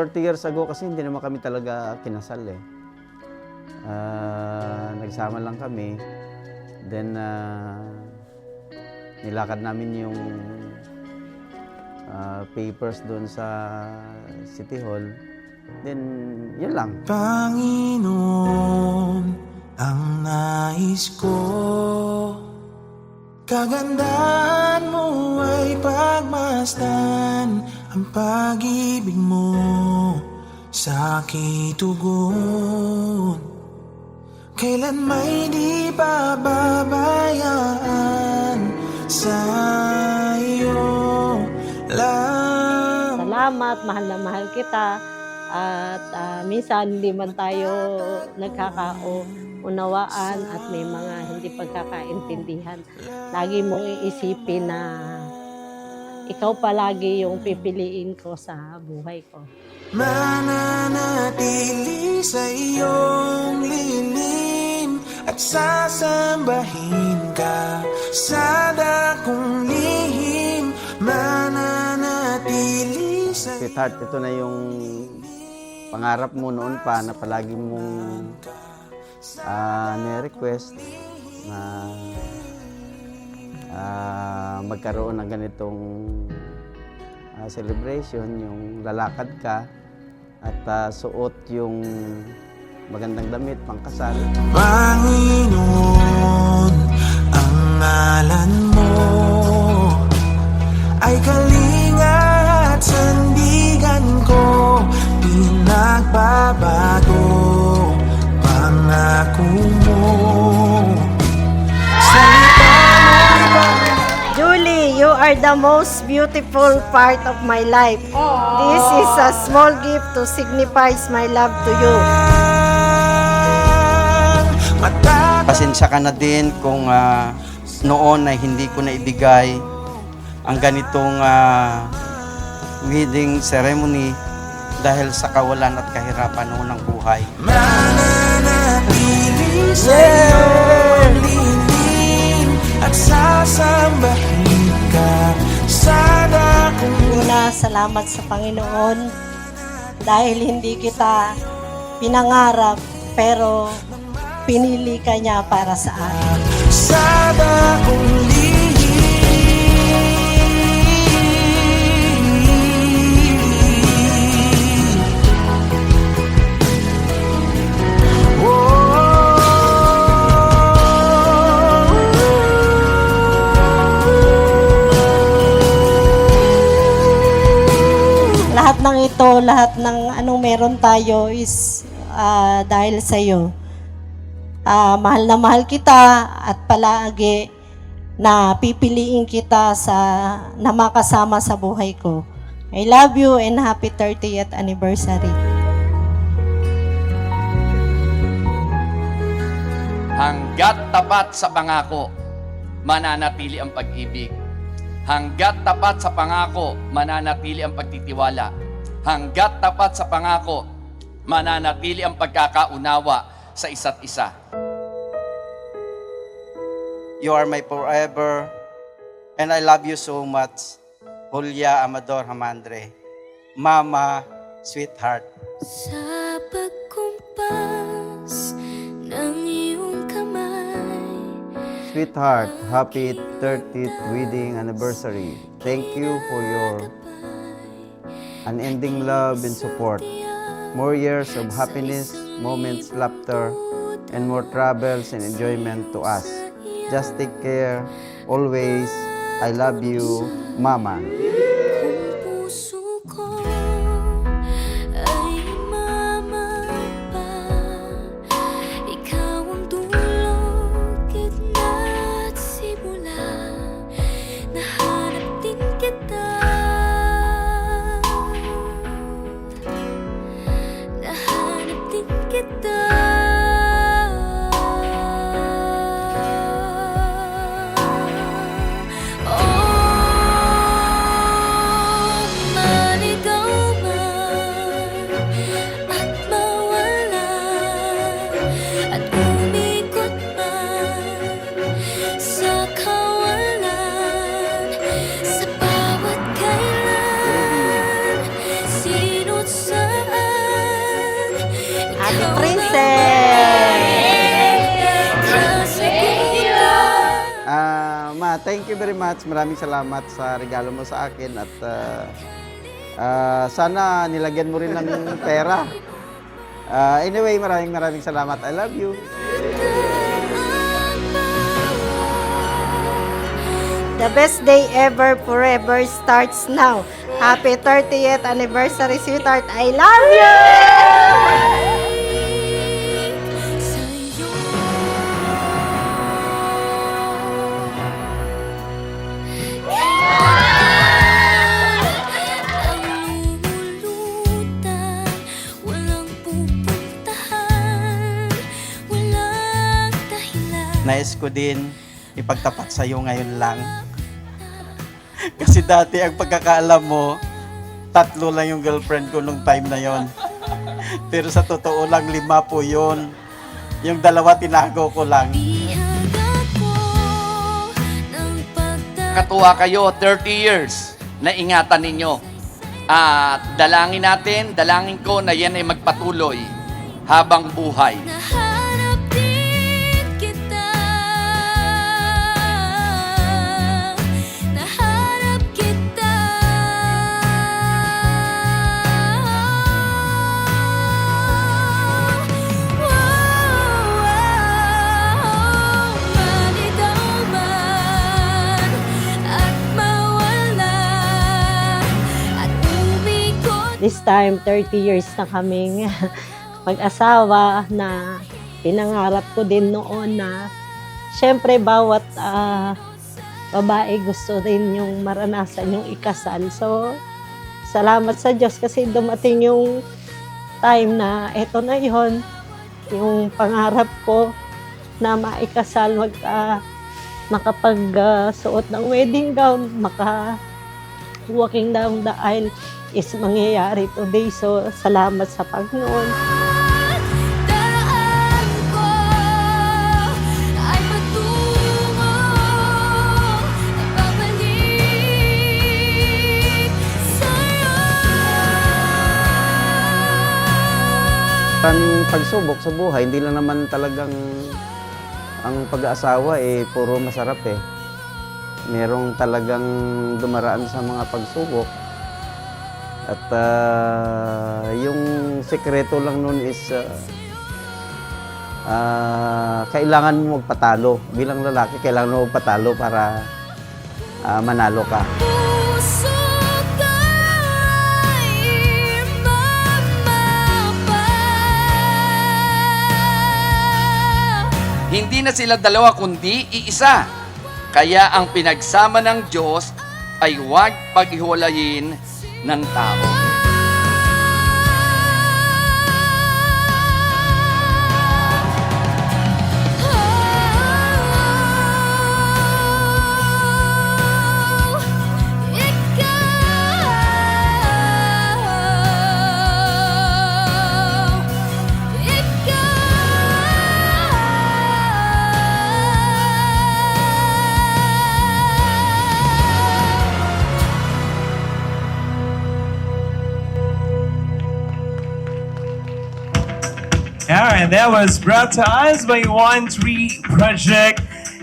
40 years ago kasi hindi naman kami talaga kinasal eh. Nagsama lang kami. Then, nilakad namin yung papers doon sa City Hall. Then, yun lang. Panginoon, ang nais ko, kagandahan mo ay pagmasdan ang pag-ibig mo sa aking tugon. Kailan may di pababayaan sa iyo lang. Salamat, mahal na mahal kita. At minsan hindi man tayo nagkakaunawaan at may mga hindi pagkakaintindihan. Lagi mong iisipin na ikaw palagi yung pipiliin ko sa buhay ko. Mananatili sa iyong lilim at sasambahin ka sa dakong lihim. Mananatili sa Sweetheart, ito na yung pangarap mo noon pa na palagi mong ni-request na magkaroon ng ganitong celebration, yung lalakad ka at suot yung magandang damit, pangkasal. Panginoon, ang ngalan mo ay kalinga at sandigan ko, pinagbabago pangako mo. Julie, you are the most beautiful part of my life. This is a small gift to signify my love to you. Pasensya ka na din kung noon ay hindi ko na ibigay ang ganitong wedding ceremony dahil sa kawalan at kahirapan noon ng buhay. Mananatili sa iyong lilim at sasambahin ka sa dakong. Una, salamat sa Panginoon dahil hindi kita pinangarap pero pinili ka niya para sa akin. Sa dakong lihim. Lahat ng ito, lahat ng anong meron tayo is dahil sa iyo. Mahal na mahal kita at palagi na pipiliin kita na makasama sa buhay ko. I love you and happy 30th anniversary. Hanggat tapat sa pangako, mananatili ang pag-ibig. Hanggat tapat sa pangako, mananatili ang pagtitiwala. Hanggat tapat sa pangako, mananatili ang pagkakaunawa sa isa't isa. You are my forever and I love you so much. Julia Amador Hamandre, Mama, sweetheart. Sa pagkumpas ng iyong kamay, Sweetheart, happy 30th wedding anniversary. Thank you for your unending love and support. More years of happiness, moments, laughter, and more travels and enjoyment to us. Just take care. Always, I love you, Mama. kung puso ko ay mamapa, ikaw ang dulo, gitna at simula. Nahanap din kita, nahanap din kita. Sa bawat kailan, sino't sa Ate Princess! Ma, thank you very much. Maraming salamat sa regalo mo sa akin at sana nilagyan mo rin ng pera. Anyway, maraming salamat. I love you. The best day ever, forever starts now. Happy 30th anniversary, sweetheart. I love you! Nais ko din ipagtapat sa iyo ngayon lang. Kasi dati ang pagkakaalam mo, 3 lang yung girlfriend ko nung time na yon. Pero sa totoo lang 5 po yun. Yung 2 tinago ko lang. Katuwa kayo, 30 years na ingatan ninyo. At dalangin natin, dalangin ko na yan ay magpatuloy habang buhay. Nahanap din kita. Nahanap kita. Malitaw man at mawala at umikot. This time, 30 years na kaming mag-asawa na pinangarap ko din noon na syempre bawat babae gusto rin yung maranasan yung ikasal. So, salamat sa Diyos kasi dumating yung time na eto na yon yung pangarap ko na maikasal, makapag-suot ng wedding gown, walking down the aisle is mangyayari today. So, salamat sa Panginoon. Daan ko ay patungo at babalik sa'yo. Ang pagsubok sa buhay, hindi lang naman talagang ang pag-aasawa puro masarap eh. Merong talagang dumaraan sa mga pagsubok. At yung sekreto lang nun is kailangan mo magpatalo. Bilang lalaki, kailangan mo magpatalo para manalo ka. Puso ko'y mamapa. Hindi na sila 2 kundi iisa. Kaya ang pinagsama ng Diyos ay huwag paghiwalayin ng tao. Yeah, and that was brought to us by 1-3 Project